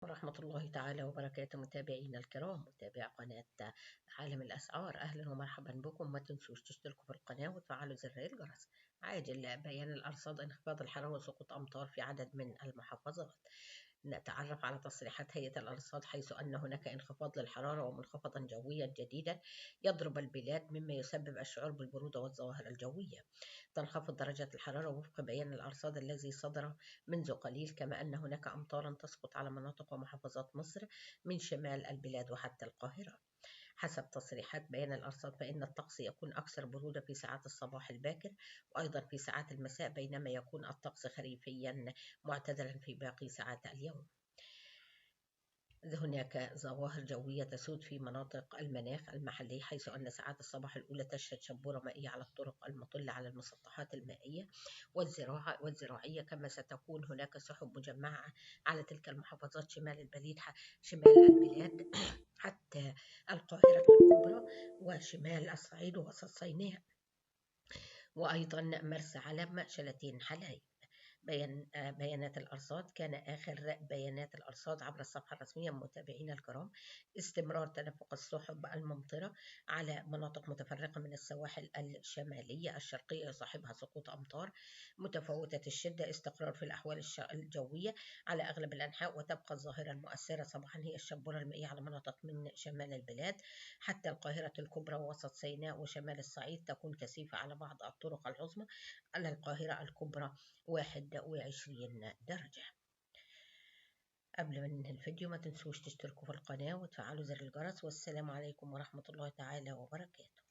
ورحمة الله تعالى وبركاته. متابعينا الكرام، متابع قناة عالم الأسعار، أهلا ومرحبا بكم. ما تنسوش تشتركوا في القناة وتفعلوا زر الجرس. عاجل بيان الأرصاد: انخفاض الحرارة وسقوط أمطار في عدد من المحافظات. نتعرف على تصريحات هيئة الأرصاد، حيث أن هناك انخفاض للحرارة ومنخفضا جويا جديدا يضرب البلاد، مما يسبب الشعور بالبرودة والظواهر الجوية. تنخفض درجات الحرارة وفق بيان الأرصاد الذي صدر منذ قليل، كما أن هناك أمطارا تسقط على مناطق ومحافظات مصر من شمال البلاد وحتى القاهرة. حسب تصريحات بيان الأرصاد، فإن الطقس يكون أكثر برودة في ساعات الصباح الباكر وأيضا في ساعات المساء، بينما يكون الطقس خريفيا معتدلا في باقي ساعات اليوم. هناك ظواهر جوية تسود في مناطق المناخ المحلي، حيث أن ساعات الصباح الأولى تشهد شبورة مائية على الطرق المطلة على المسطحات المائية والزراعية، كما ستكون هناك سحب مجمعة على تلك المحافظات شمال البلاد حتى القاهرة الكبرى وشمال الصعيد ووسط سيناء، وأيضا مرسى علم، شلاتين، حلايب. بيانات الأرصاد: كان آخر بيانات الأرصاد عبر الصفحة الرسمية. متابعينا الكرام، استمرار تدفق السحب الممطرة على مناطق متفرقة من السواحل الشمالية الشرقية، يصاحبها سقوط أمطار متفاوتة الشدة. استقرار في الأحوال الجوية على أغلب الأنحاء، وتبقى الظاهرة المؤثرة صباحا هي الشبورة المائية على مناطق من شمال البلاد حتى القاهرة الكبرى ووسط سيناء وشمال الصعيد. تكون كثيفة على بعض الطرق العظمى على القاهرة الكبرى 21 درجة. قبل ما ننهي الفيديو، ما تنسوش تشتركوا في القناة وتفعلوا زر الجرس، والسلام عليكم ورحمة الله تعالى وبركاته.